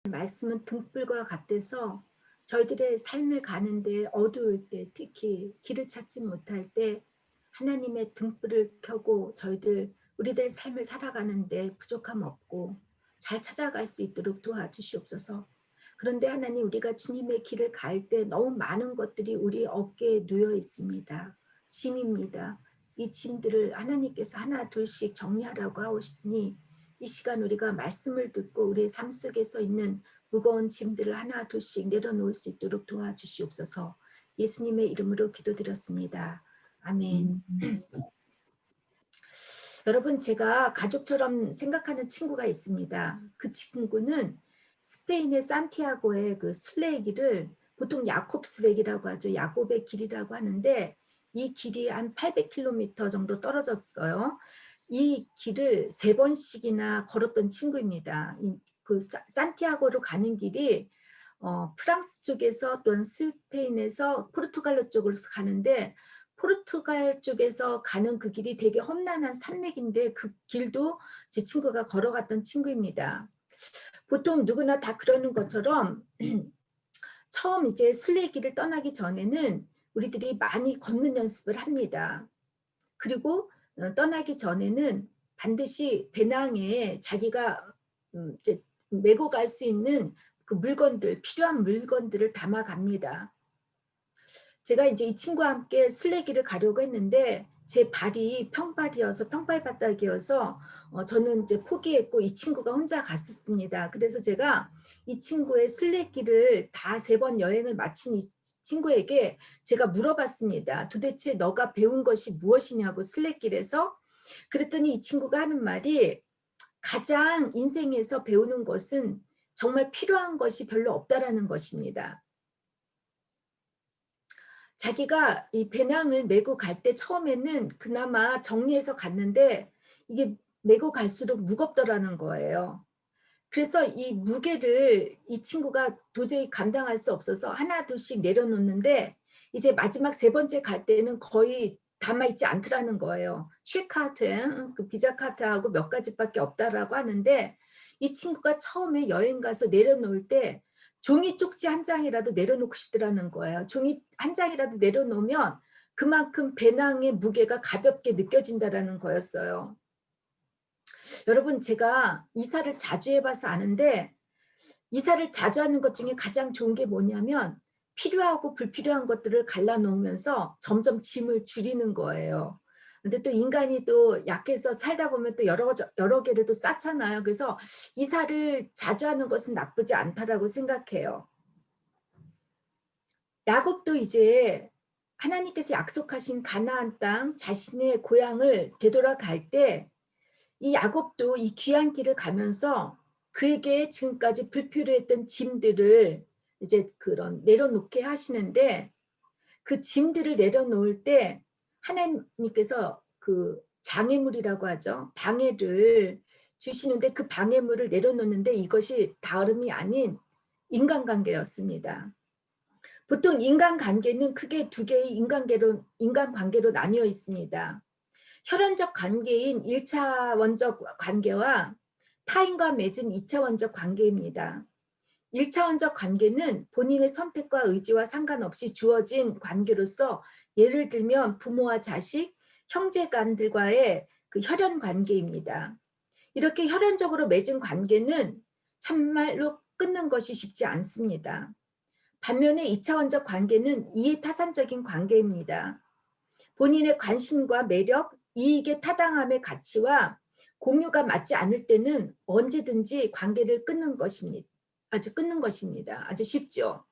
말씀은 등불과 같아서 저희들의 삶을 가는데 어두울 때, 특히 길을 찾지 못할 때 하나님의 등불을 켜고 우리들 삶을 살아가는데 부족함 없고 잘 찾아갈 수 있도록 도와주시옵소서. 그런데 하나님, 우리가 주님의 길을 갈 때 너무 많은 것들이 우리 어깨에 놓여 있습니다. 짐입니다. 이 짐들을 하나님께서 하나 둘씩 정리하라고 하오시니 이 시간 우리가 말씀을 듣고 우리의 삶 속에서 있는 무거운 짐들을 하나 둘씩 내려놓을 수 있도록 도와주시옵소서. 예수님의 이름으로 기도드렸습니다. 아멘. 여러분, 제가 가족처럼 생각하는 친구가 있습니다. 그 친구는 스페인의 산티아고의 그 순례길을 보통 야콥스백이라고 하죠. 야곱의 길이라고 하는데 이 길이 한 800km 정도 떨어졌어요. 이 길을 3번씩이나 걸었던 친구입니다. 그 산티아고로 가는 길이 프랑스 쪽에서 또는 스페인에서 포르투갈로 쪽으로 가는데 포르투갈 쪽에서 가는 그 길이 되게 험난한 산맥인데 그 길도 제 친구가 걸어갔던 친구입니다. 보통 누구나 다 그러는 것처럼 처음 이제 순례길을 떠나기 전에는 우리들이 많이 걷는 연습을 합니다. 그리고 떠나기 전에는 반드시 배낭에 자기가 이제 메고 갈 수 있는 그 물건들, 필요한 물건들을 담아 갑니다. 제가 이제 이 친구와 함께 순례길을 가려고 했는데 제 발이 평발 바닥이어서 저는 이제 포기했고 이 친구가 혼자 갔었습니다. 그래서 제가 이 친구의 순례길을 다 3번 여행을 마친 이 친구에게 제가 물어봤습니다. 도대체 너가 배운 것이 무엇이냐고 순례길에서. 그랬더니 이 친구가 하는 말이 가장 인생에서 배우는 것은 정말 필요한 것이 별로 없다라는 것입니다. 자기가 이 배낭을 메고 갈 때 처음에는 그나마 정리해서 갔는데 이게 메고 갈수록 무겁더라는 거예요. 그래서 이 무게를 이 친구가 도저히 감당할 수 없어서 하나 둘씩 내려놓는데 이제 마지막 3번째 갈 때는 거의 담아있지 않더라는 거예요. 쉐카트, 그 비자 카트하고 몇 가지밖에 없다라고 하는데 이 친구가 처음에 여행 가서 내려놓을 때 종이 쪽지 한 장이라도 내려놓고 싶더라는 거예요. 종이 한 장이라도 내려놓으면 그만큼 배낭의 무게가 가볍게 느껴진다라는 거였어요. 여러분, 제가 이사를 자주 해봐서 아는데 이사를 자주 하는 것 중에 가장 좋은 게 뭐냐면 필요하고 불필요한 것들을 갈라놓으면서 점점 짐을 줄이는 거예요. 근데 또 인간이 또 약해서 살다 보면 또 여러 개를 또 쌓잖아요. 그래서 이사를 자주 하는 것은 나쁘지 않다라고 생각해요. 야곱도 이제 하나님께서 약속하신 가나안 땅 자신의 고향을 되돌아갈 때 이 야곱도 이 귀한 길을 가면서 그에게 지금까지 불필요했던 짐들을 이제 그런 내려놓게 하시는데 그 짐들을 내려놓을 때 하나님께서 그 장애물이라고 하죠. 방해를 주시는데 그 방해물을 내려놓는데 이것이 다름이 아닌 인간관계였습니다. 보통 인간관계는 크게 2개의 인간관계로 나뉘어 있습니다. 혈연적 관계인 1차원적 관계와 타인과 맺은 2차원적 관계입니다. 1차원적 관계는 본인의 선택과 의지와 상관없이 주어진 관계로서 예를 들면 부모와 자식, 형제간들과의 그 혈연 관계입니다. 이렇게 혈연적으로 맺은 관계는 참말로 끊는 것이 쉽지 않습니다. 반면에 2차원적 관계는 이해타산적인 관계입니다. 본인의 관심과 매력, 이익의 타당함의 가치와 공유가 맞지 않을 때는 언제든지 관계를 끊는 것입니다. 아주 쉽죠.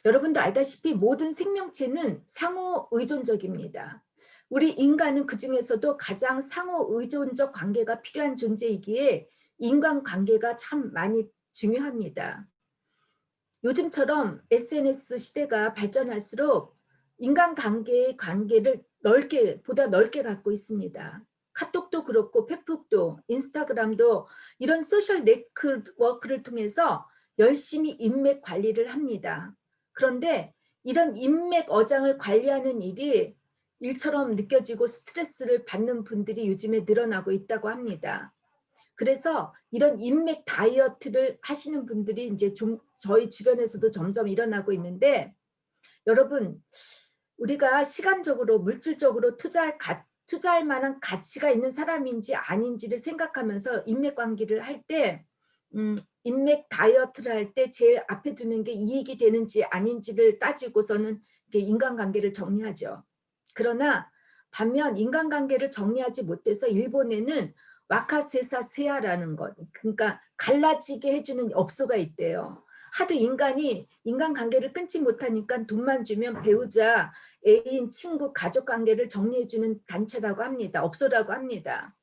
여러분도 알다시피 모든 생명체는 상호 의존적입니다. 우리 인간은 그중에서도 가장 상호 의존적 관계가 필요한 존재이기에 인간관계가 참 많이 중요합니다. 요즘처럼 SNS 시대가 발전할수록 인간관계의 관계를 보다 넓게 갖고 있습니다. 카톡도 그렇고 페북도 인스타그램도 이런 소셜 네트워크를 통해서 열심히 인맥 관리를 합니다. 그런데 이런 인맥 어장을 관리하는 일이 일처럼 느껴지고 스트레스를 받는 분들이 요즘에 늘어나고 있다고 합니다. 그래서 이런 인맥 다이어트를 하시는 분들이 이제 좀 저희 주변에서도 점점 일어나고 있는데, 여러분, 우리가 시간적으로 물질적으로 투자할 만한 가치가 있는 사람인지 아닌지를 생각하면서 인맥 관계를 할 때, 인맥 다이어트를 할 때 제일 앞에 두는 게 이익이 되는지 아닌지를 따지고서는 인간관계를 정리하죠. 그러나 반면 인간관계를 정리하지 못해서 일본에는 와카세사 세아라는 것, 그러니까 갈라지게 해주는 업소가 있대요. 하도 인간관계를 끊지 못하니까 돈만 주면 배우자, 애인, 친구, 가족관계를 정리해주는 단체라고 합니다. 업소라고 합니다.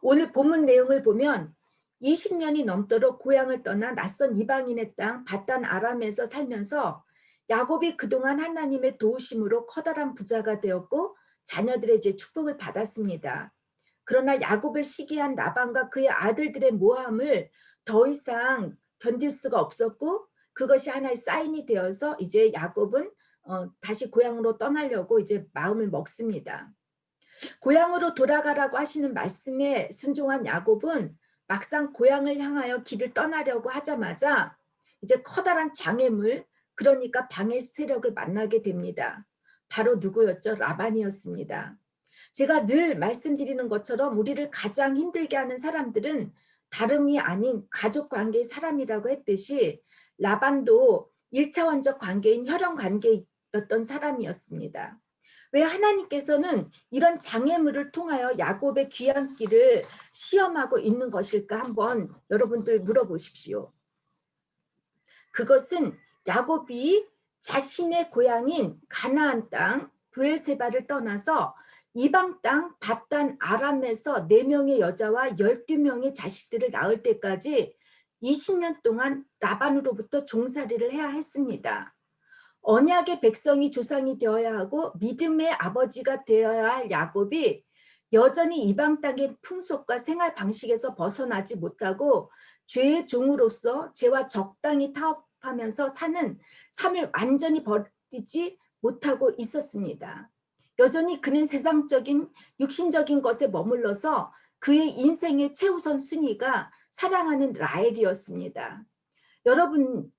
오늘 본문 내용을 보면 20년이 넘도록 고향을 떠나 낯선 이방인의 땅 바단 아람에서 살면서 야곱이 그동안 하나님의 도우심으로 커다란 부자가 되었고 자녀들의 이제 축복을 받았습니다. 그러나 야곱을 시기한 라반과 그의 아들들의 모함을 더 이상 견딜 수가 없었고, 그것이 하나의 사인이 되어서 이제 야곱은 다시 고향으로 떠나려고 이제 마음을 먹습니다. 고향으로 돌아가라고 하시는 말씀에 순종한 야곱은 막상 고향을 향하여 길을 떠나려고 하자마자 이제 커다란 장애물, 그러니까 방해 세력을 만나게 됩니다. 바로 누구였죠? 라반이었습니다. 제가 늘 말씀드리는 것처럼 우리를 가장 힘들게 하는 사람들은 다름이 아닌 가족 관계의 사람이라고 했듯이, 라반도 1차원적 관계인 혈연 관계였던 사람이었습니다. 왜 하나님께서는 이런 장애물을 통하여 야곱의 귀한 길을 시험하고 있는 것일까 한번 여러분들 물어보십시오. 그것은 야곱이 자신의 고향인 가나안 땅 브엘세바를 떠나서 이방 땅 바단 아람에서 4명의 여자와 12명의 자식들을 낳을 때까지 20년 동안 라반으로부터 종살이를 해야 했습니다. 언약의 백성이 조상이 되어야 하고 믿음의 아버지가 되어야 할 야곱이 여전히 이방 땅의 풍속과 생활 방식에서 벗어나지 못하고 죄의 종으로서 죄와 적당히 타협하면서 사는 삶을 완전히 버리지 못하고 있었습니다. 여전히 그는 세상적인 육신적인 것에 머물러서 그의 인생의 최우선 순위가 사랑하는 라헬이었습니다. 여러분,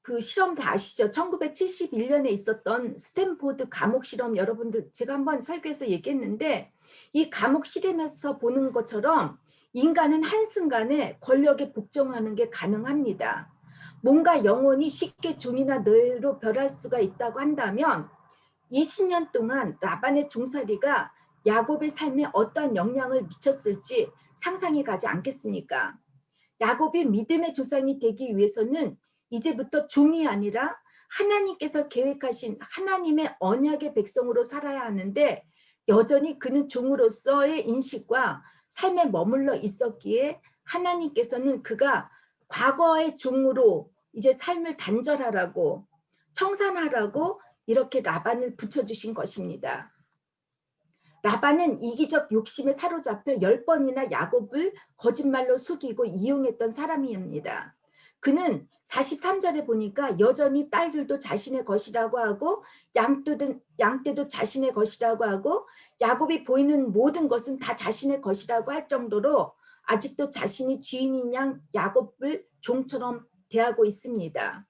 그 실험 다 아시죠? 1971년에 있었던 스탠포드 감옥 실험, 여러분들 제가 한번 설교에서 얘기했는데, 이 감옥 실험에서 보는 것처럼 인간은 한순간에 권력에 복종하는 게 가능합니다. 뭔가 영혼이 쉽게 종이나 뇌로 변할 수가 있다고 한다면 20년 동안 라반의 종살이가 야곱의 삶에 어떤 영향을 미쳤을지 상상이 가지 않겠습니까? 야곱이 믿음의 조상이 되기 위해서는 이제부터 종이 아니라 하나님께서 계획하신 하나님의 언약의 백성으로 살아야 하는데, 여전히 그는 종으로서의 인식과 삶에 머물러 있었기에 하나님께서는 그가 과거의 종으로 이제 삶을 단절하라고, 청산하라고 이렇게 라반을 붙여주신 것입니다. 라반은 이기적 욕심에 사로잡혀 10번이나 야곱을 거짓말로 속이고 이용했던 사람입니다. 그는 43절에 보니까 여전히 딸들도 자신의 것이라고 하고 양떼도 자신의 것이라고 하고 야곱이 보이는 모든 것은 다 자신의 것이라고 할 정도로 아직도 자신이 주인인 양 야곱을 종처럼 대하고 있습니다.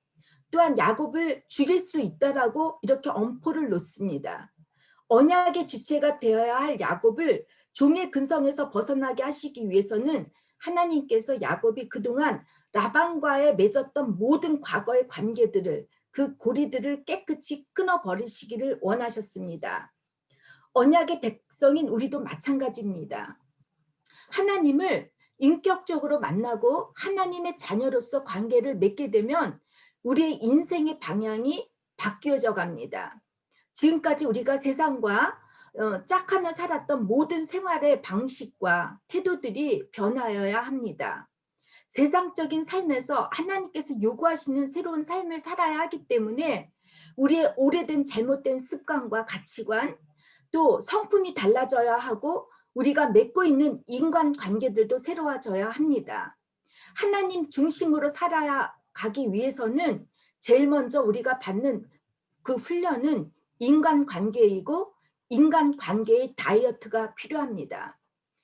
또한 야곱을 죽일 수 있다라고 이렇게 엄포를 놓습니다. 언약의 주체가 되어야 할 야곱을 종의 근성에서 벗어나게 하시기 위해서는 하나님께서 야곱이 그동안 라반과의 맺었던 모든 과거의 관계들을, 그 고리들을 깨끗이 끊어버리시기를 원하셨습니다. 언약의 백성인 우리도 마찬가지입니다. 하나님을 인격적으로 만나고 하나님의 자녀로서 관계를 맺게 되면 우리의 인생의 방향이 바뀌어져 갑니다. 지금까지 우리가 세상과 짝하며 살았던 모든 생활의 방식과 태도들이 변하여야 합니다. 세상적인 삶에서 하나님께서 요구하시는 새로운 삶을 살아야 하기 때문에 우리의 오래된 잘못된 습관과 가치관, 또 성품이 달라져야 하고 우리가 맺고 있는 인간관계들도 새로워져야 합니다. 하나님 중심으로 살아야 가기 위해서는 제일 먼저 우리가 받는 그 훈련은 인간관계이고 인간관계의 다이어트가 필요합니다.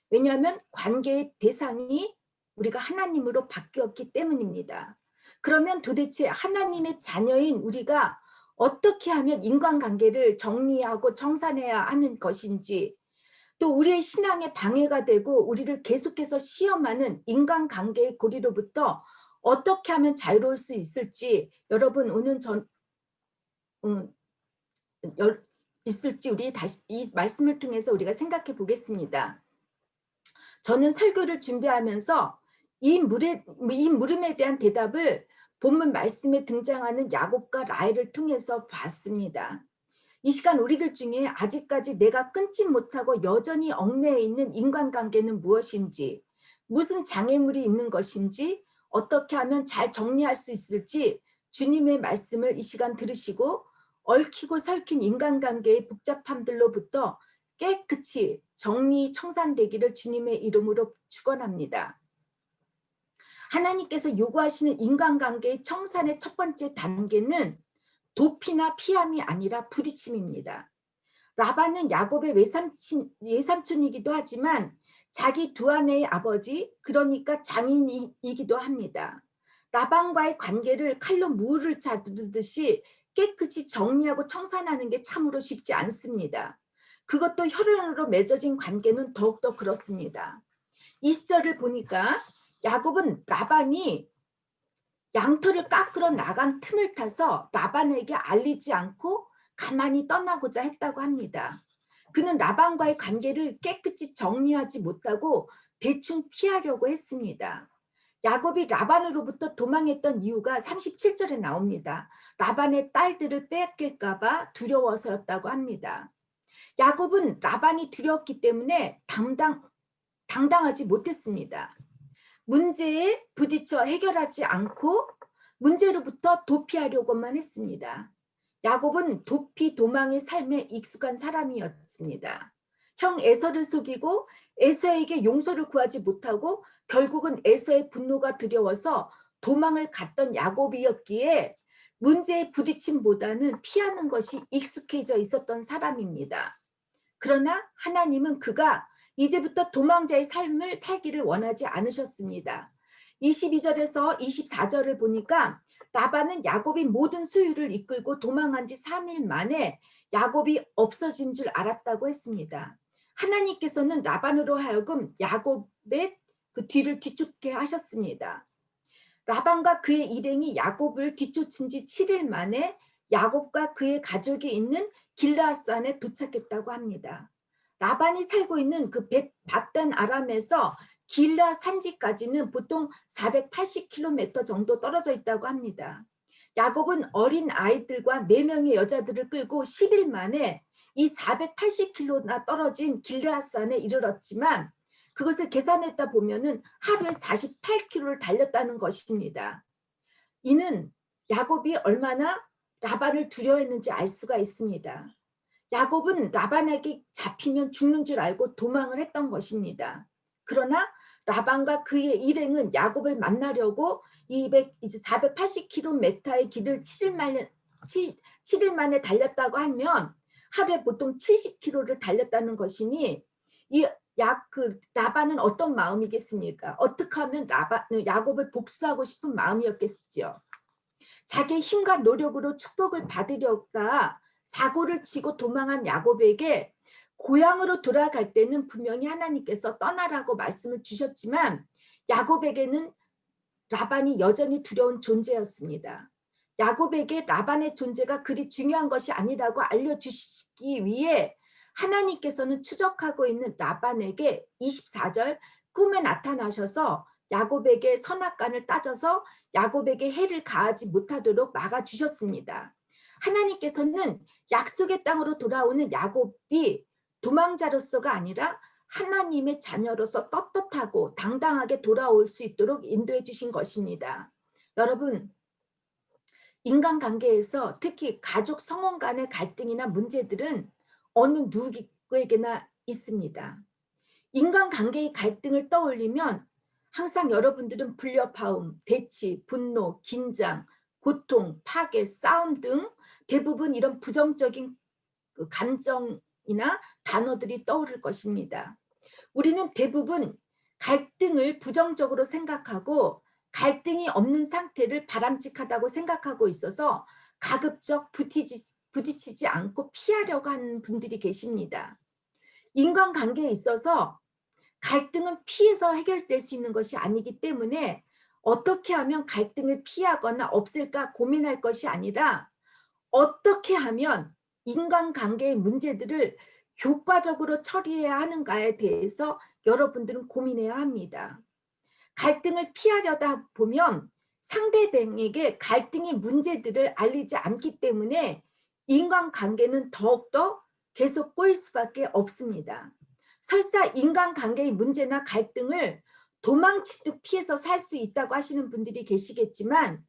왜냐하면 관계의 대상이 우리가 하나님으로 바뀌었기 때문입니다. 그러면 도대체 하나님의 자녀인 우리가 어떻게 하면 인간관계를 정리하고 청산해야 하는 것인지, 또 우리의 신앙에 방해가 되고 우리를 계속해서 시험하는 인간관계의 고리로부터 어떻게 하면 자유로울 수 있을지, 여러분 오늘 음, 있을지 우리 다시 이 말씀을 통해서 우리가 생각해 보겠습니다. 저는 설교를 준비하면서 이 물음에 대한 대답을 본문 말씀에 등장하는 야곱과 라헬을 통해서 봤습니다. 이 시간 우리들 중에 아직까지 내가 끊지 못하고 여전히 얽매여 있는 인간관계는 무엇인지, 무슨 장애물이 있는 것인지, 어떻게 하면 잘 정리할 수 있을지 주님의 말씀을 이 시간 들으시고 얽히고 설킨 인간관계의 복잡함들로부터 깨끗이 정리 청산되기를 주님의 이름으로 축원합니다. 하나님께서 요구하시는 인간관계의 청산의 첫 번째 단계는 도피나 피함이 아니라 부딪힘입니다. 라반은 야곱의 외삼촌이기도 하지만 자기 두 아내의 아버지, 그러니까 장인이기도 합니다. 라반과의 관계를 칼로 무를 자르듯이 깨끗이 정리하고 청산하는 게 참으로 쉽지 않습니다. 그것도 혈연으로 맺어진 관계는 더욱더 그렇습니다. 20절을 보니까 야곱은 라반이 양털을 깎으러 나간 틈을 타서 라반에게 알리지 않고 가만히 떠나고자 했다고 합니다. 그는 라반과의 관계를 깨끗이 정리하지 못하고 대충 피하려고 했습니다. 야곱이 라반으로부터 도망했던 이유가 37절에 나옵니다. 라반의 딸들을 빼앗길까 봐 두려워서였다고 합니다. 야곱은 라반이 두려웠기 때문에 당당하지 못했습니다. 문제에 부딪혀 해결하지 않고 문제로부터 도피하려고만 했습니다. 야곱은 도피 도망의 삶에 익숙한 사람이었습니다. 형 에서를 속이고 에서에게 용서를 구하지 못하고 결국은 에서의 분노가 두려워서 도망을 갔던 야곱이었기에 문제에 부딪힘보다는 피하는 것이 익숙해져 있었던 사람입니다. 그러나 하나님은 그가 이제부터 도망자의 삶을 살기를 원하지 않으셨습니다. 22절에서 24절을 보니까 라반은 야곱이 모든 소유를 이끌고 도망한 지 3일 만에 야곱이 없어진 줄 알았다고 했습니다. 하나님께서는 라반으로 하여금 야곱의 그 뒤를 뒤쫓게 하셨습니다. 라반과 그의 일행이 야곱을 뒤쫓은 지 7일 만에 야곱과 그의 가족이 있는 길르앗산에 도착했다고 합니다. 라반이 살고 있는 그 밧단 아람에서 길르앗 산지까지는 보통 480km 정도 떨어져 있다고 합니다. 야곱은 어린 아이들과 4명의 여자들을 끌고 10일 만에 이 480km나 떨어진 길르앗산에 이르렀지만 그것을 계산했다 보면은 하루에 48km를 달렸다는 것입니다. 이는 야곱이 얼마나 라반을 두려워했는지 알 수가 있습니다. 야곱은 라반에게 잡히면 죽는 줄 알고 도망을 했던 것입니다. 그러나 라반과 그의 일행은 야곱을 만나려고 이제 480km의 길을 7일 만에 달렸다고 하면 하루에 보통 70km를 달렸다는 것이니 라반은 어떤 마음이겠습니까? 어떻게 하면 야곱을 복수하고 싶은 마음이었겠지요. 자기의 힘과 노력으로 축복을 받으려다 사고를 치고 도망한 야곱에게 고향으로 돌아갈 때는 분명히 하나님께서 떠나라고 말씀을 주셨지만 야곱에게는 라반이 여전히 두려운 존재였습니다. 야곱에게 라반의 존재가 그리 중요한 것이 아니라고 알려주시기 위해 하나님께서는 추적하고 있는 라반에게 24절 꿈에 나타나셔서 야곱에게 선악간을 따져서 야곱에게 해를 가하지 못하도록 막아주셨습니다. 하나님께서는 약속의 땅으로 돌아오는 야곱이 도망자로서가 아니라 하나님의 자녀로서 떳떳하고 당당하게 돌아올 수 있도록 인도해 주신 것입니다. 여러분, 인간관계에서 특히 가족 성원 간의 갈등이나 문제들은 어느 누구에게나 있습니다. 인간관계의 갈등을 떠올리면 항상 여러분들은 불협화음, 대치, 분노, 긴장, 고통, 파괴, 싸움 등 대부분 이런 부정적인 감정이나 단어들이 떠오를 것입니다. 우리는 대부분 갈등을 부정적으로 생각하고 갈등이 없는 상태를 바람직하다고 생각하고 있어서 가급적 부딪히지 않고 피하려고 하는 분들이 계십니다. 인간관계에 있어서 갈등은 피해서 해결될 수 있는 것이 아니기 때문에 어떻게 하면 갈등을 피하거나 없앨까 고민할 것이 아니라 어떻게 하면 인간관계의 문제들을 효과적으로 처리해야 하는가에 대해서 여러분들은 고민해야 합니다. 갈등을 피하려다 보면 상대방에게 갈등의 문제들을 알리지 않기 때문에 인간관계는 더욱더 계속 꼬일 수밖에 없습니다. 설사 인간관계의 문제나 갈등을 도망치듯 피해서 살 수 있다고 하시는 분들이 계시겠지만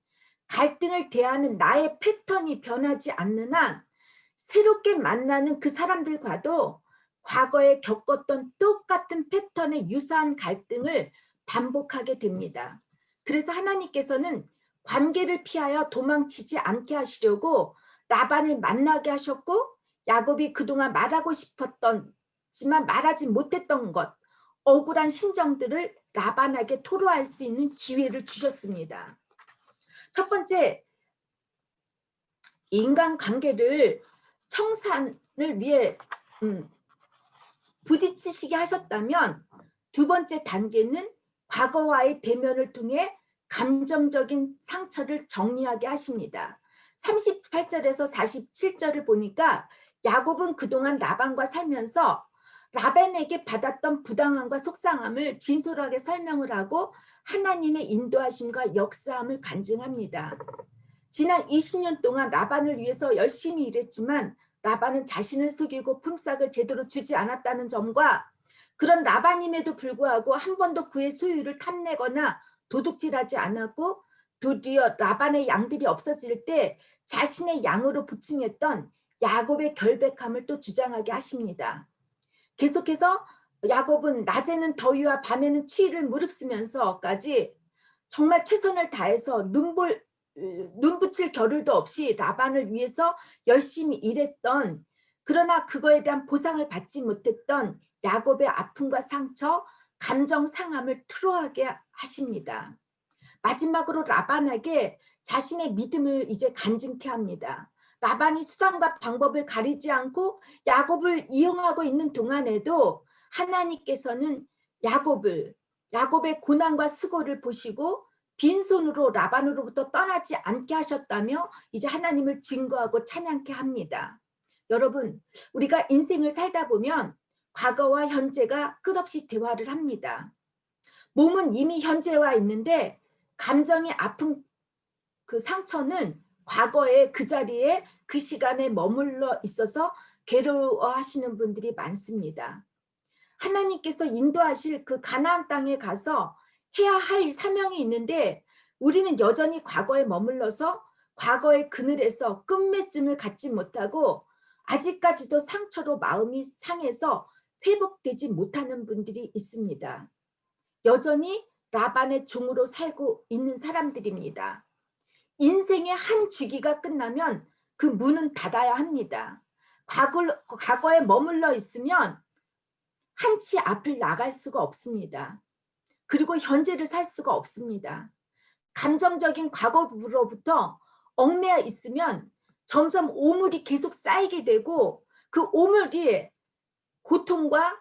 갈등을 대하는 나의 패턴이 변하지 않는 한 새롭게 만나는 그 사람들과도 과거에 겪었던 똑같은 패턴의 유사한 갈등을 반복하게 됩니다. 그래서 하나님께서는 관계를 피하여 도망치지 않게 하시려고 라반을 만나게 하셨고 야곱이 그동안 말하고 싶었지만 말하지 못했던 것, 억울한 심정들을 라반에게 토로할 수 있는 기회를 주셨습니다. 첫 번째, 인간관계를 청산을 위해 부딪히시게 하셨다면 두 번째 단계는 과거와의 대면을 통해 감정적인 상처를 정리하게 하십니다. 38절에서 47절을 보니까 야곱은 그동안 라반과 살면서 라반에게 받았던 부당함과 속상함을 진솔하게 설명을 하고 하나님의 인도하심과 역사함을 간증합니다. 지난 20년 동안 라반을 위해서 열심히 일했지만 라반은 자신을 속이고 품삯을 제대로 주지 않았다는 점과 그런 라반임에도 불구하고 한 번도 그의 소유를 탐내거나 도둑질하지 않았고 도리어 라반의 양들이 없어질 때 자신의 양으로 보충했던 야곱의 결백함을 또 주장하게 하십니다. 계속해서 야곱은 낮에는 더위와 밤에는 추위를 무릅쓰면서까지 정말 최선을 다해서 눈 붙일 겨를도 없이 라반을 위해서 열심히 일했던, 그러나 그거에 대한 보상을 받지 못했던 야곱의 아픔과 상처, 감정 상함을 토로하게 하십니다. 마지막으로 라반에게 자신의 믿음을 이제 간증케 합니다. 라반이 수단과 방법을 가리지 않고 야곱을 이용하고 있는 동안에도 하나님께서는 야곱의 고난과 수고를 보시고 빈손으로 라반으로부터 떠나지 않게 하셨다며 이제 하나님을 증거하고 찬양케 합니다. 여러분, 우리가 인생을 살다 보면 과거와 현재가 끝없이 대화를 합니다. 몸은 이미 현재와 있는데 감정의 아픈 그 상처는 과거에 그 자리에 그 시간에 머물러 있어서 괴로워하시는 분들이 많습니다. 하나님께서 인도하실 그 가나안 땅에 가서 해야 할 사명이 있는데 우리는 여전히 과거에 머물러서 과거의 그늘에서 끝맺음을 갖지 못하고 아직까지도 상처로 마음이 상해서 회복되지 못하는 분들이 있습니다. 여전히 라반의 종으로 살고 있는 사람들입니다. 인생의 한 주기가 끝나면 그 문은 닫아야 합니다. 과거에 머물러 있으면 한치 앞을 나갈 수가 없습니다. 그리고 현재를 살 수가 없습니다. 감정적인 과거로부터 얽매여 있으면 점점 오물이 계속 쌓이게 되고 그 오물이 고통과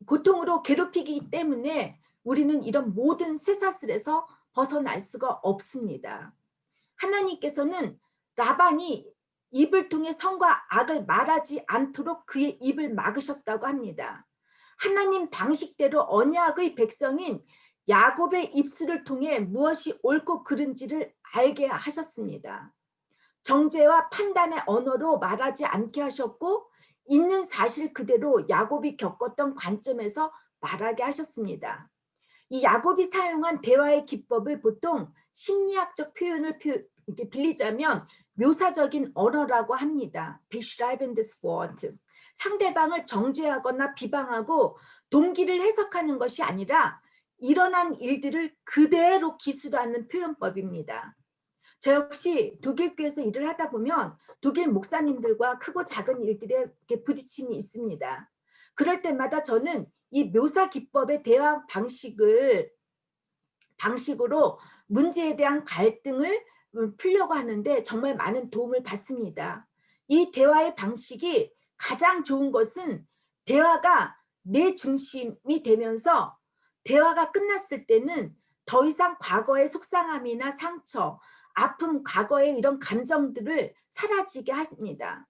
고통으로 괴롭히기 때문에 우리는 이런 모든 쇠사슬에서 벗어날 수가 없습니다. 하나님께서는 라반이 입을 통해 선과 악을 말하지 않도록 그의 입을 막으셨다고 합니다. 하나님 방식대로 언약의 백성인 야곱의 입술을 통해 무엇이 옳고 그른지를 알게 하셨습니다. 정죄와 판단의 언어로 말하지 않게 하셨고 있는 사실 그대로 야곱이 겪었던 관점에서 말하게 하셨습니다. 이 야곱이 사용한 대화의 기법을 보통 심리학적 표현을 빌리자면 묘사적인 언어라고 합니다. beschreibendes Wort. 상대방을 정죄하거나 비방하고 동기를 해석하는 것이 아니라 일어난 일들을 그대로 기술하는 표현법입니다. 저 역시 독일 교회에서 일을 하다 보면 독일 목사님들과 크고 작은 일들에 이렇게 부딪힘이 있습니다. 그럴 때마다 저는 이 묘사 기법의 대화 방식으로 문제에 대한 갈등을 풀려고 하는데 정말 많은 도움을 받습니다. 이 대화의 방식이 가장 좋은 것은 대화가 내 중심이 되면서 대화가 끝났을 때는 더 이상 과거의 속상함이나 상처, 아픔, 과거의 이런 감정들을 사라지게 합니다.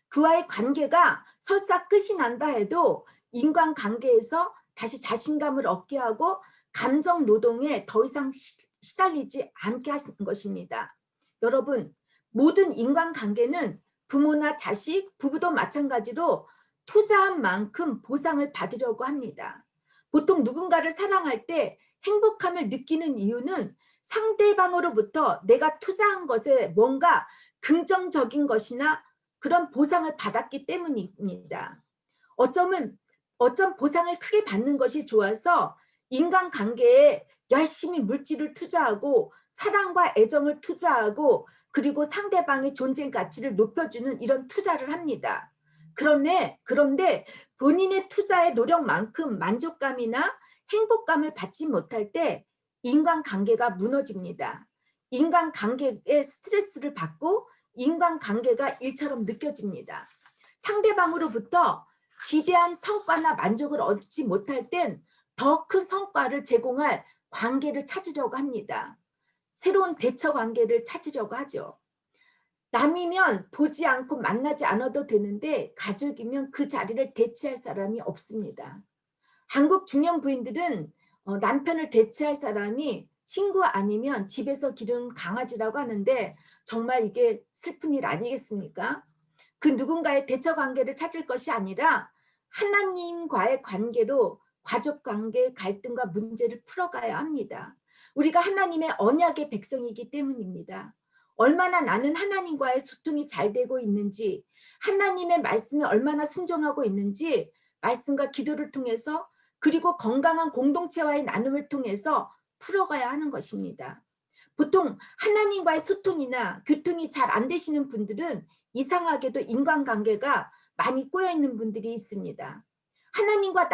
그와의 관계가 설사 끝이 난다 해도 인간관계에서 다시 자신감을 얻게 하고 감정 노동에 더 이상 시달리지 않게 하시는 것입니다. 여러분, 모든 인간관계는 부모나 자식, 부부도 마찬가지로 투자한 만큼 보상을 받으려고 합니다. 보통 누군가를 사랑할 때 행복함을 느끼는 이유는 상대방으로부터 내가 투자한 것에 뭔가 긍정적인 것이나 그런 보상을 받았기 때문입니다. 어쩜 보상을 크게 받는 것이 좋아서 인간관계에 열심히 물질을 투자하고 사랑과 애정을 투자하고 그리고 상대방의 존재 가치를 높여주는 이런 투자를 합니다. 그런데 본인의 투자의 노력만큼 만족감이나 행복감을 받지 못할 때 인간관계가 무너집니다. 인간관계에 스트레스를 받고 인간관계가 일처럼 느껴집니다. 상대방으로부터 기대한 성과나 만족을 얻지 못할 땐 더 큰 성과를 제공할 관계를 찾으려고 합니다. 새로운 대처 관계를 찾으려고 하죠. 남이면 보지 않고 만나지 않아도 되는데 가족이면 그 자리를 대체할 사람이 없습니다. 한국 중년 부인들은 남편을 대체할 사람이 친구 아니면 집에서 기른 강아지라고 하는데 정말 이게 슬픈 일 아니겠습니까? 그 누군가의 대처 관계를 찾을 것이 아니라 하나님과의 관계로 가족 관계 갈등과 문제를 풀어가야 합니다. 우리가 하나님의 언약의 백성이기 때문입니다. 얼마나 나는 하나님과의 소통이 잘 되고 있는지, 하나님의 말씀에 얼마나 순종하고 있는지 말씀과 기도를 통해서 그리고 건강한 공동체와의 나눔을 통해서 풀어가야 하는 것입니다. 보통 하나님과의 소통이나 교통이 잘 안 되시는 분들은 이상하게도 인간관계가 많이 꼬여있는 분들이 있습니다. 하나님과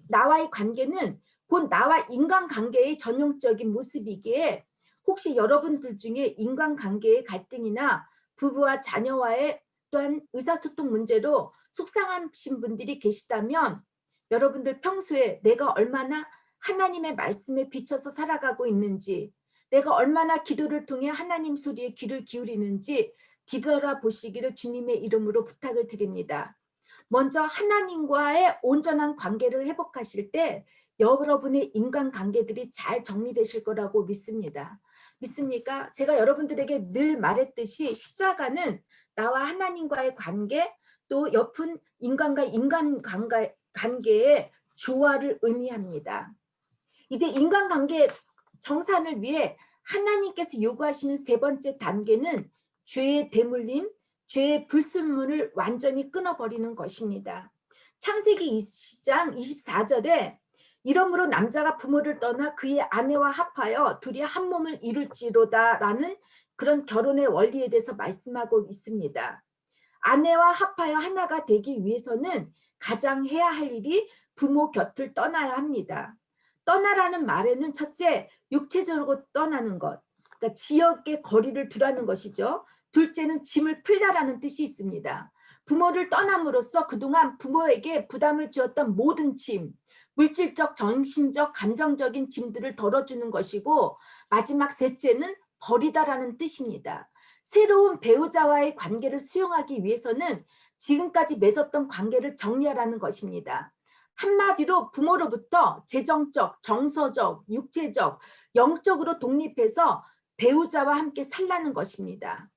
나와의 관계는 곧 나와 인간관계의 전형적인 모습이기에 혹시 여러분들 중에 인간관계의 갈등이나 부부와 자녀와의 또한 의사소통 문제로 속상하신 분들이 계시다면 여러분들 평소에 내가 얼마나 하나님의 말씀에 비춰서 살아가고 있는지, 내가 얼마나 기도를 통해 하나님 소리에 귀를 기울이는지 뒤돌아보시기를 주님의 이름으로 부탁을 드립니다. 먼저 하나님과의 온전한 관계를 회복하실 때 여러분의 인간관계들이 잘 정리되실 거라고 믿습니다. 믿습니까? 제가 여러분들에게 늘 말했듯이 십자가는 나와 하나님과의 관계, 또 옆은 인간과 관계의 조화를 의미합니다. 이제 인간관계 정산을 위해 하나님께서 요구하시는 세 번째 단계는 죄의 대물림, 죄의 불순물을 완전히 끊어버리는 것입니다. 창세기 20장 24절에 이러므로 남자가 부모를 떠나 그의 아내와 합하여 둘이 한 몸을 이룰지로다 라는 그런 결혼의 원리에 대해서 말씀하고 있습니다. 아내와 합하여 하나가 되기 위해서는 가장 해야 할 일이 부모 곁을 떠나야 합니다. 떠나라는 말에는 첫째, 육체적으로 떠나는 것, 그러니까 지역의 거리를 두라는 것이죠. 둘째는 짐을 풀다라는 뜻이 있습니다. 부모를 떠남으로써 그동안 부모에게 부담을 주었던 모든 짐, 물질적, 정신적, 감정적인 짐들을 덜어주는 것이고 마지막 셋째는 버리다라는 뜻입니다. 새로운 배우자와의 관계를 수용하기 위해서는 지금까지 맺었던 관계를 정리하라는 것입니다. 한마디로 부모로부터 재정적, 정서적, 육체적, 영적으로 독립해서 배우자와 함께 살라는 것입니다.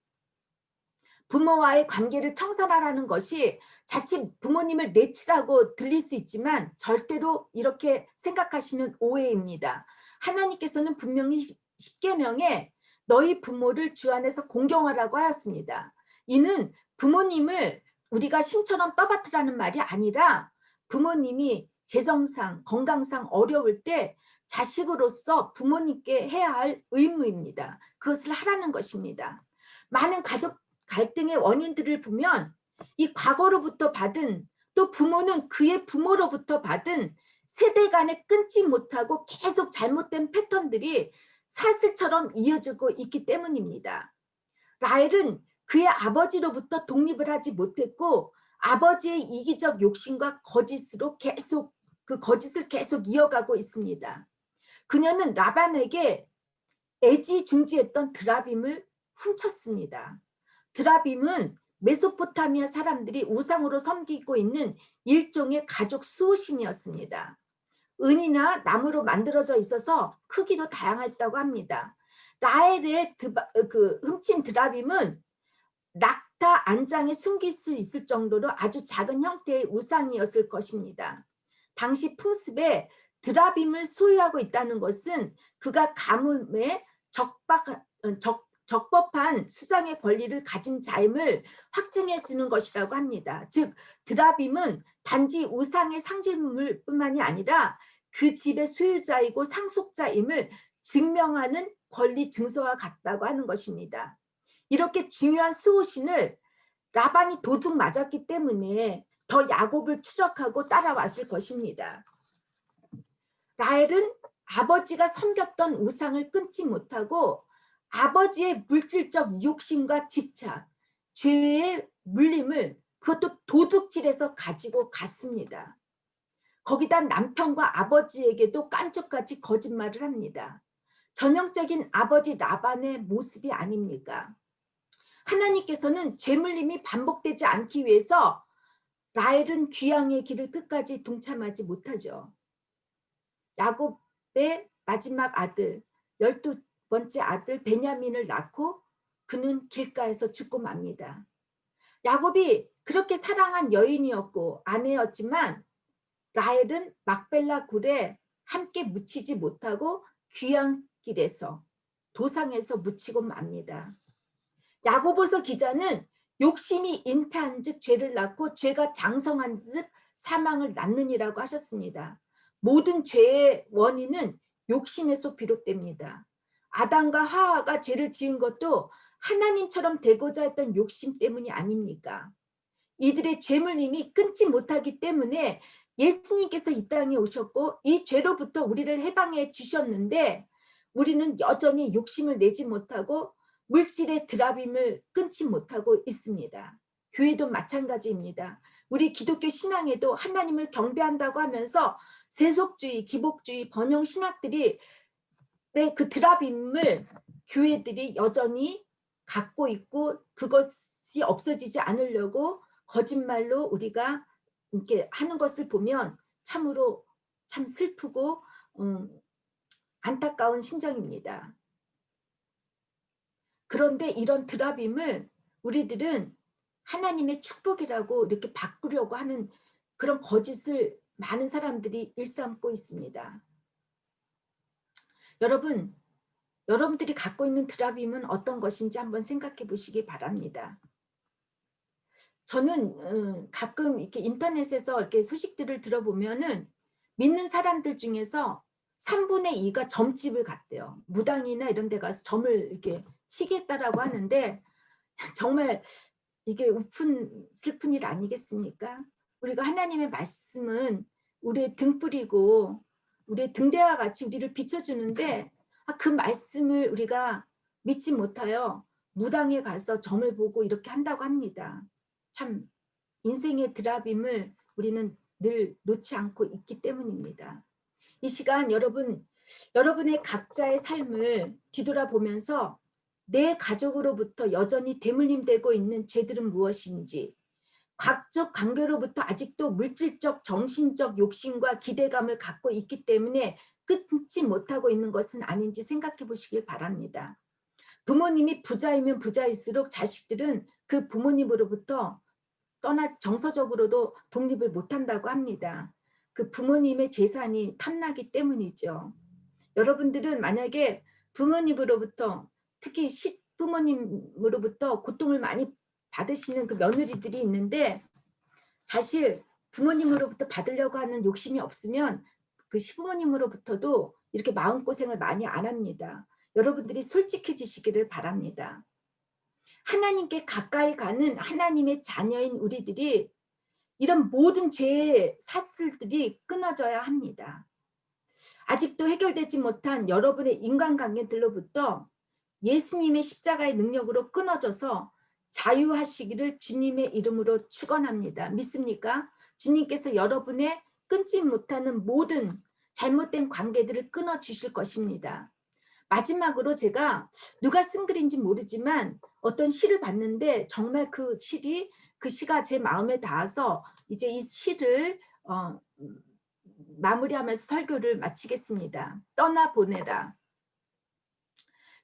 부모와의 관계를 청산하라는 것이 자칫 부모님을 내치라고 들릴 수 있지만 절대로 이렇게 생각하시면 오해입니다. 하나님께서는 분명히 십계명에 너희 부모를 주 안에서 공경하라고 하였습니다. 이는 부모님을 우리가 신처럼 떠받들라는 말이 아니라 부모님이 재정상, 건강상 어려울 때 자식으로서 부모님께 해야 할 의무입니다. 그것을 하라는 것입니다. 많은 가족 갈등의 원인들을 보면 이 과거로부터 받은, 또 부모는 그의 부모로부터 받은 세대 간에 끊지 못하고 계속 잘못된 패턴들이 사슬처럼 이어지고 있기 때문입니다. 라헬은 그의 아버지로부터 독립을 하지 못했고 아버지의 이기적 욕심과 거짓으로 계속 그 거짓을 계속 이어가고 있습니다. 그녀는 라반에게 애지중지했던 드라빔을 훔쳤습니다. 드라빔은 메소포타미아 사람들이 우상으로 섬기고 있는 일종의 가족 수호신이었습니다. 은이나 나무로 만들어져 있어서 크기도 다양했다고 합니다. 라헬의 훔친 드라빔은 낙타 안장에 숨길 수 있을 정도로 아주 작은 형태의 우상이었을 것입니다. 당시 풍습에 드라빔을 소유하고 있다는 것은 그가 가뭄에 적법한 수장의 권리를 가진 자임을 확증해 주는 것이라고 합니다. 즉 드라빔은 단지 우상의 상징물 뿐만이 아니라 그 집의 소유자이고 상속자임을 증명하는 권리 증서와 같다고 하는 것입니다. 이렇게 중요한 수호신을 라반이 도둑 맞았기 때문에 더 야곱을 추적하고 따라왔을 것입니다. 라헬은 아버지가 섬겼던 우상을 끊지 못하고 아버지의 물질적 욕심과 집착, 죄의 물림을 그것도 도둑질해서 가지고 갔습니다. 거기다 남편과 아버지에게도 깐족같이 거짓말을 합니다. 전형적인 아버지 라반의 모습이 아닙니까? 하나님께서는 죄물림이 반복되지 않기 위해서 라헬은 귀향의 길을 끝까지 동참하지 못하죠. 야곱의 마지막 아들, 12번째 아들 베냐민을 낳고 그는 길가에서 죽고 맙니다. 야곱이 그렇게 사랑한 여인이었고 아내였지만 라헬은 막벨라 굴에 함께 묻히지 못하고 귀향길에서 도상에서 묻히고 맙니다. 야고보서 기자는 욕심이 잉태한 즉 죄를 낳고 죄가 장성한 즉 사망을 낳느니라고 하셨습니다. 모든 죄의 원인은 욕심에서 비롯됩니다. 아담과 하와가 죄를 지은 것도 하나님처럼 되고자 했던 욕심 때문이 아닙니까? 이들의 죄물림이 끊지 못하기 때문에 예수님께서 이 땅에 오셨고 이 죄로부터 우리를 해방해 주셨는데 우리는 여전히 욕심을 내지 못하고 물질의 드라빔을 끊지 못하고 있습니다. 교회도 마찬가지입니다. 우리 기독교 신앙에도 하나님을 경배한다고 하면서 세속주의, 기복주의, 번영 신학들이 그 드라빔을 교회들이 여전히 갖고 있고 그것이 없어지지 않으려고 거짓말로 우리가 이렇게 하는 것을 보면 참으로 참 슬프고 안타까운 심정입니다. 그런데 이런 드라빔을 우리들은 하나님의 축복이라고 이렇게 바꾸려고 하는 그런 거짓을 많은 사람들이 일삼고 있습니다. 여러분들이 갖고 있는 드라빔은 어떤 것인지 한번 생각해 보시기 바랍니다. 저는 가끔 이렇게 인터넷에서 이렇게 소식들을 들어보면은 믿는 사람들 중에서 3분의 2가 점집을 갔대요. 무당이나 이런 데 가서 점을 이렇게 치겠다라고 하는데 정말 이게 슬픈 일 아니겠습니까? 우리가 하나님의 말씀은 우리의 등불이고 우리의 등대와 같이 우리를 비춰주는데 그 말씀을 우리가 믿지 못하여 무당에 가서 점을 보고 이렇게 한다고 합니다. 참 인생의 드라빔을 우리는 늘 놓지 않고 있기 때문입니다. 이 시간 여러분의 각자의 삶을 뒤돌아보면서 내 가족으로부터 여전히 대물림되고 있는 죄들은 무엇인지, 가족 관계로부터 아직도 물질적, 정신적 욕심과 기대감을 갖고 있기 때문에 끊지 못하고 있는 것은 아닌지 생각해 보시길 바랍니다. 부모님이 부자이면 부자일수록 자식들은 그 부모님으로부터 정서적으로도 독립을 못한다고 합니다. 그 부모님의 재산이 탐나기 때문이죠. 여러분들은 만약에 부모님으로부터 특히 시부모님으로부터 고통을 많이 받으시는 그 며느리들이 있는데 사실 부모님으로부터 받으려고 하는 욕심이 없으면 그 시부모님으로부터도 이렇게 마음고생을 많이 안 합니다. 여러분들이 솔직해지시기를 바랍니다. 하나님께 가까이 가는 하나님의 자녀인 우리들이 이런 모든 죄의 사슬들이 끊어져야 합니다. 아직도 해결되지 못한 여러분의 인간관계들로부터 예수님의 십자가의 능력으로 끊어져서 자유하시기를 주님의 이름으로 축원합니다. 믿습니까? 주님께서 여러분의 끊지 못하는 모든 잘못된 관계들을 끊어주실 것입니다. 마지막으로 제가 누가 쓴 글인지 모르지만 어떤 시를 봤는데 정말 그 시가 제 마음에 닿아서 이제 이 시를 마무리하면서 설교를 마치겠습니다. 떠나보내라.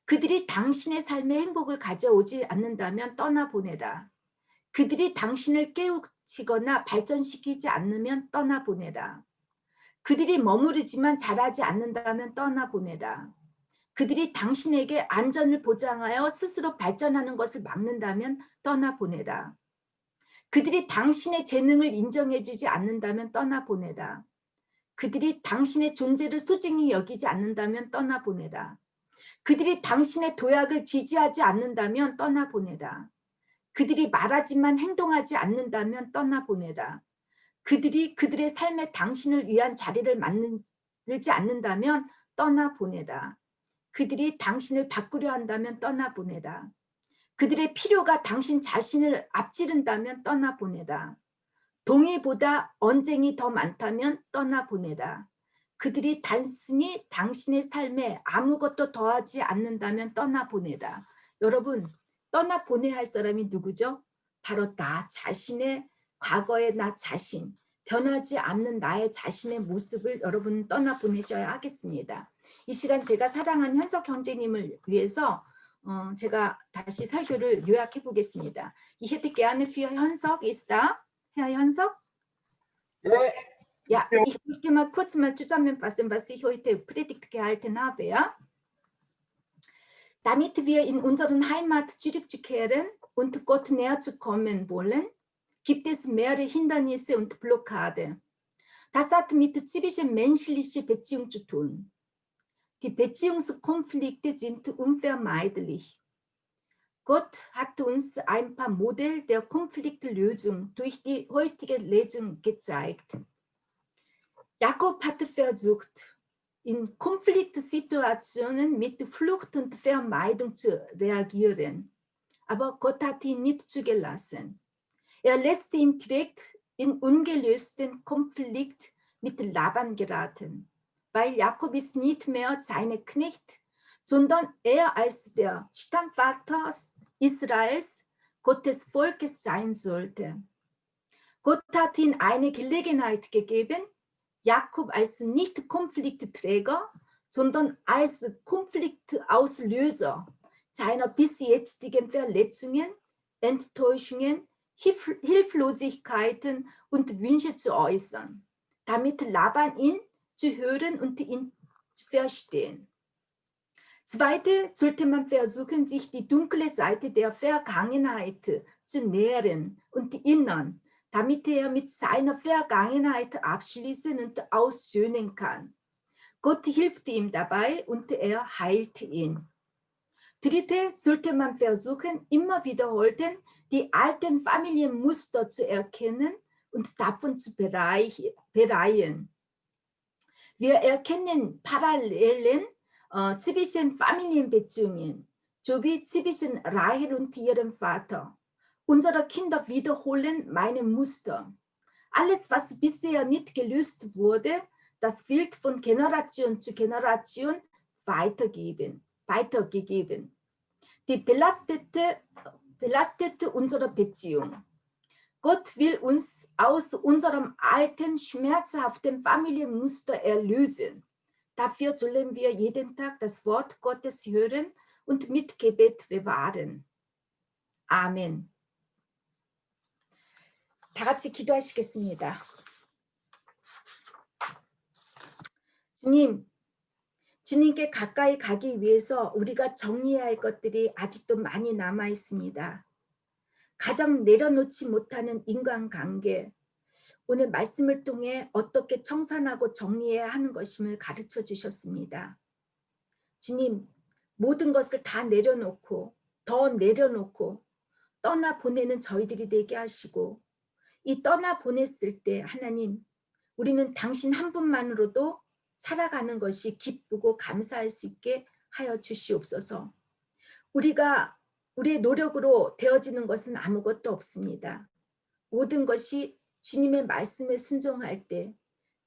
그들이 당신의 삶에 행복을 가져오지 않는다면 떠나보내라. 그들이 당신을 깨우치거나 발전시키지 않으면 떠나보내라. 그들이 머무르지만 자라지 않는다면 떠나보내라. 그들이 당신에게 안전을 보장하여 스스로 발전하는 것을 막는다면 떠나보내라. 그들이 당신의 재능을 인정해주지 않는다면 떠나보내라. 그들이 당신의 존재를 소중히 여기지 않는다면 떠나보내라. 그들이 당신의 도약을 지지하지 않는다면 떠나보내라. 그들이 말하지만 행동하지 않는다면 떠나보내라. 그들이 그들의 삶에 당신을 위한 자리를 만들지 않는다면 떠나보내라. 그들이 당신을 바꾸려 한다면 떠나보내라. 그들의 필요가 당신 자신을 앞지른다면 떠나보내라. 동의보다 언쟁이 더 많다면 떠나보내라. 그들이 단순히 당신의 삶에 아무것도 더하지 않는다면 떠나보내라. 여러분, 떠나보내야 할 사람이 누구죠? 바로 나 자신의 과거의 나 자신, 변하지 않는 나의 자신의 모습을 여러분 떠나보내셔야 하겠습니다. 이 시간 제가 사랑하는 현석 형제님을 위해서 제가 다시 설교를 요약해 보겠습니다. Ich hätte gerne für Hyunsuk, ist da? Herr Hyunsuk? Ja, ich möchte mal kurz zusammenfassen, was ich heute Predigt gehalten habe. Ja? Damit wir in unseren Heimat zurückzukehren und Gott näher zu kommen wollen, gibt es mehrere Hindernisse und Blockade. Das hat mit zwischenmenschlicher Beziehung zu tun. Die Beziehungskonflikte sind unvermeidlich. Gott hat uns ein paar Modelle der Konfliktlösung durch die heutige Lesung gezeigt. Jakob hatte versucht, in Konfliktsituationen mit Flucht und Vermeidung zu reagieren. Aber Gott hat ihn nicht zugelassen. Er lässt ihn direkt in ungelösten Konflikt mit Laban geraten, weil Jakob ist nicht mehr sein Knecht, sondern er als der Stammvater Israels, Gottes Volkes sein sollte. Gott hat ihm eine Gelegenheit gegeben, Jakob als nicht Konfliktträger, sondern als Konfliktauslöser seiner bis jetzigen Verletzungen, Enttäuschungen, Hilflosigkeiten und Wünsche zu äußern, damit Laban ihn zu hören und ihn zu verstehen. Zweitens sollte man versuchen, sich die dunkle Seite der Vergangenheit zu nähern und erinnern, damit er mit seiner Vergangenheit abschließen und aussöhnen kann. Gott hilft ihm dabei und er heilt ihn. Drittens sollte man versuchen, immer wiederholten, die alten Familienmuster zu erkennen und davon zu bereien. Wir erkennen Parallelen zwischen Familienbeziehungen sowie zwischen Rahel und ihrem Vater. Unsere Kinder wiederholen meine Muster. Alles, was bisher nicht gelöst wurde, das wird von Generation zu Generation weitergegeben. Die belastete unsere Beziehung. Gott will uns aus unserem alten, schmerzhaften Familienmuster erlösen. Dafür sollen wir jeden Tag das Wort Gottes hören und mit Gebet bewahren. 아멘. 다 같이 기도하시겠습니다. 주님께 가까이 가기 위해서 우리가 정리해야 할 것들이 아직도 많이 남아 있습니다. 가장 내려놓지 못하는 인간관계, 오늘 말씀을 통해 어떻게 청산하고 정리해야 하는 것임을 가르쳐 주셨습니다. 주님, 모든 것을 다 내려놓고 더 내려놓고 떠나 보내는 저희들이 되게 하시고, 이 떠나 보냈을 때 하나님, 우리는 당신 한 분만으로도 살아가는 것이 기쁘고 감사할 수 있게 하여 주시옵소서. 우리가 우리의 노력으로 되어지는 것은 아무것도 없습니다. 모든 것이 주님의 말씀에 순종할 때,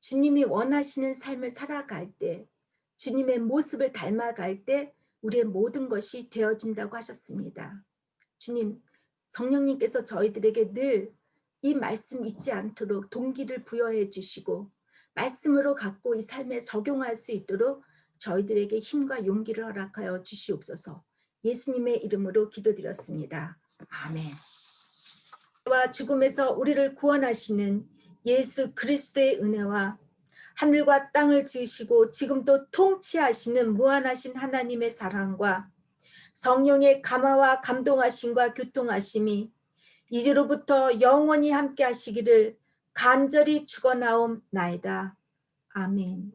주님이 원하시는 삶을 살아갈 때, 주님의 모습을 닮아갈 때 우리의 모든 것이 되어진다고 하셨습니다. 주님, 성령님께서 저희들에게 늘 이 말씀 잊지 않도록 동기를 부여해 주시고, 말씀으로 갖고 이 삶에 적용할 수 있도록 저희들에게 힘과 용기를 허락하여 주시옵소서. 예수님의 이름으로 기도드렸습니다. 아멘. 와 죽음에서 우리를 구원하시는 예수 그리스도의 은혜와 하늘과 땅을 지으시고 지금도 통치하시는 무한하신 하나님의 사랑과 성령의 감화와 감동하심과 교통하심이 이제로부터 영원히 함께 하시기를 간절히 축원하옵나이다. 아멘.